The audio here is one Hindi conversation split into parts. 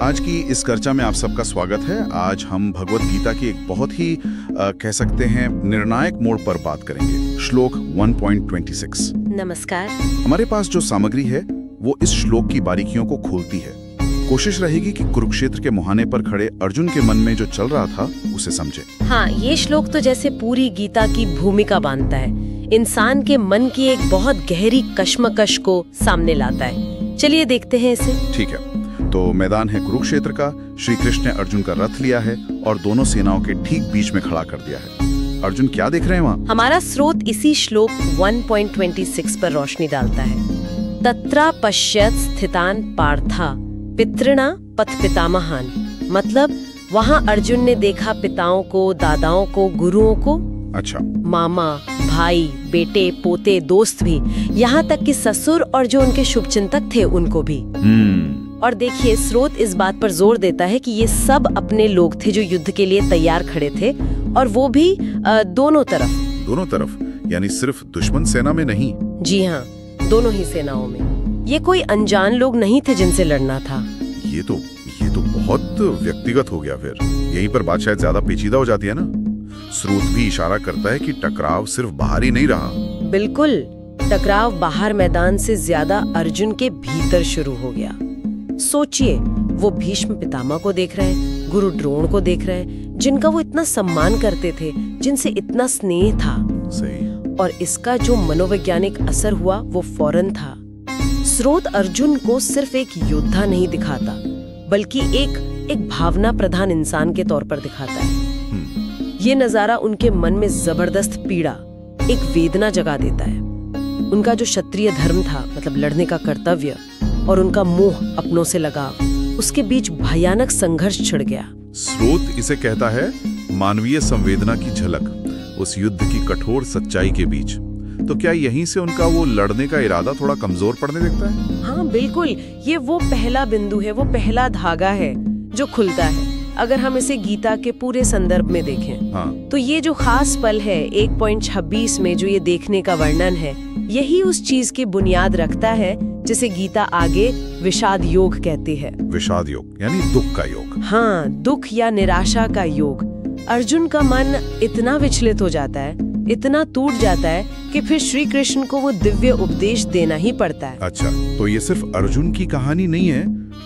आज की इस चर्चा में आप सबका स्वागत है। आज हम भगवत गीता की एक बहुत ही कह सकते हैं निर्णायक मोड़ पर बात करेंगे। श्लोक 1.26। नमस्कार। हमारे पास जो सामग्री है वो इस श्लोक की बारीकियों को खोलती है। कोशिश रहेगी कि कुरुक्षेत्र के मुहाने पर खड़े अर्जुन के मन में जो चल रहा था उसे समझे। हाँ, ये श्लोक तो जैसे पूरी गीता की भूमिका बांधता है, इंसान के मन की एक बहुत गहरी कश्मकश को सामने लाता है। चलिए देखते हैं इसे। ठीक है, तो मैदान है कुरुक्षेत्र का। श्री कृष्ण ने अर्जुन का रथ लिया है और दोनों सेनाओं के ठीक बीच में खड़ा कर दिया है। अर्जुन क्या देख रहे हैं वहाँ? हमारा स्रोत इसी श्लोक 1.26 पर रोशनी डालता है। तत्रा पश्यत स्थितान पार्था पितृणा पथ पितामहान। मतलब वहाँ अर्जुन ने देखा पिताओं को, दादाओं को, गुरुओं को। अच्छा। मामा, भाई, बेटे, पोते, दोस्त भी, यहाँ तक कि ससुर और जो उनके शुभचिंतक थे उनको भी। और देखिए, स्रोत इस बात पर जोर देता है कि ये सब अपने लोग थे जो युद्ध के लिए तैयार खड़े थे, और वो भी दोनों तरफ, यानी सिर्फ दुश्मन सेना में नहीं। जी हाँ, दोनों ही सेनाओं में। ये कोई अनजान लोग नहीं थे जिनसे लड़ना था। ये तो बहुत व्यक्तिगत हो गया। फिर यहीं पर बात शायद ज्यादा पेचीदा हो जाती है ना। स्रोत भी इशारा करता है कि टकराव सिर्फ बाहर ही नहीं रहा। बिल्कुल, टकराव बाहर मैदान से ज्यादा अर्जुन के भीतर शुरू हो गया। सोचिए, वो भीष्म पितामह को देख रहे हैं, गुरु द्रोण को देख रहे हैं, जिनका वो इतना सम्मान करते थे, जिनसे इतना स्नेह था। सही। और इसका जो मनोवैज्ञानिक असर हुआ वो फौरन था। स्रोत अर्जुन को सिर्फ एक योद्धा नहीं दिखाता, बल्कि एक भावना प्रधान इंसान के तौर पर दिखाता है। ये नजारा उनके मन में जबरदस्त पीड़ा, एक वेदना जगा देता है। उनका जो क्षत्रिय धर्म था, मतलब लड़ने का कर्तव्य, और उनका मोह अपनों से लगाव, उसके बीच भयानक संघर्ष छिड़ गया। स्रोत इसे कहता है मानवीय संवेदना की झलक, उस युद्ध की कठोर सच्चाई के बीच। तो क्या यहीं से उनका वो लड़ने का इरादा थोड़ा कमजोर पड़ने लगता है? हाँ बिल्कुल, ये वो पहला बिंदु है, वो पहला धागा है जो खुलता है। अगर हम इसे गीता के पूरे संदर्भ में देखें, तो ये जो खास पल है 1.26 में जो ये देखने का वर्णन है, यही उस चीज की बुनियाद रखता है जिसे गीता आगे विषाद योग कहती है। विषाद योग यानी दुख का योग। हाँ, दुख या निराशा का योग। अर्जुन का मन इतना विचलित हो जाता है, इतना टूट जाता है कि फिर श्री कृष्ण को वो दिव्य उपदेश देना ही पड़ता है। अच्छा, तो ये सिर्फ अर्जुन की कहानी नहीं है।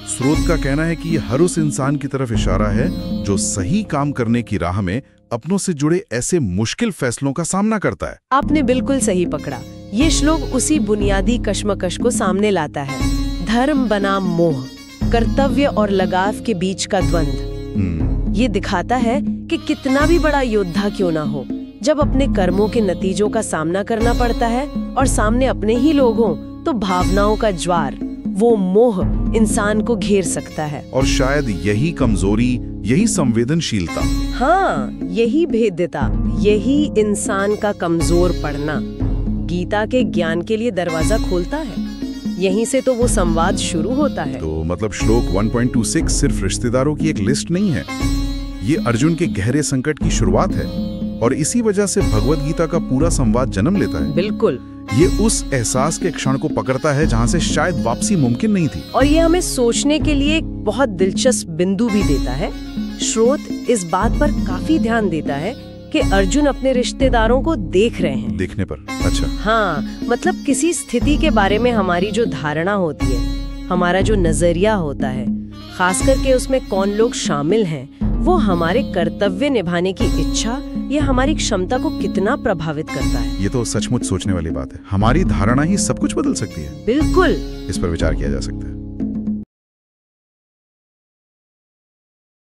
स्रोत का कहना है कि ये हर उस इंसान की तरफ इशारा है जो सही काम करने की राह में अपनों से जुड़े ऐसे मुश्किल फैसलों का सामना करता है। आपने बिल्कुल सही पकड़ा। ये श्लोक उसी बुनियादी कश्मकश को सामने लाता है। धर्म बनाम मोह, कर्तव्य और लगाव के बीच का द्वंद्व। ये दिखाता है कि कितना भी बड़ा योद्धा क्यों ना हो, जब अपने कर्मों के नतीजों का सामना करना पड़ता है और सामने अपने ही लोग हों, तो भावनाओं का ज्वार, वो मोह इंसान को घेर सकता है। और शायद यही कमजोरी, यही संवेदनशीलता, हाँ, यही भेद्यता, यही इंसान का कमजोर पड़ना गीता के ज्ञान के लिए दरवाजा खोलता है। यहीं से तो वो संवाद शुरू होता है। तो मतलब श्लोक 1.26 सिर्फ रिश्तेदारों की एक लिस्ट नहीं है, ये अर्जुन के गहरे संकट की शुरुआत है, और इसी वजह से भगवत गीता का पूरा संवाद जन्म लेता है। बिल्कुल, ये उस एहसास के क्षण को पकड़ता है जहाँ से शायद वापसी मुमकिन नहीं थी। और ये हमें सोचने के लिए एक बहुत दिलचस्प बिंदु भी देता है। स्रोत इस बात पर काफी ध्यान देता है कि अर्जुन अपने रिश्तेदारों को देख रहे हैं। देखने पर? अच्छा। हाँ, मतलब किसी स्थिति के बारे में हमारी जो धारणा होती है, हमारा जो नजरिया होता है, खास करके उसमें कौन लोग शामिल हैं, वो हमारे कर्तव्य निभाने की इच्छा या हमारी क्षमता को कितना प्रभावित करता है। ये तो सचमुच सोचने वाली बात है। हमारी धारणा ही सब कुछ बदल सकती है। बिल्कुल, इस पर विचार किया जा सकता है।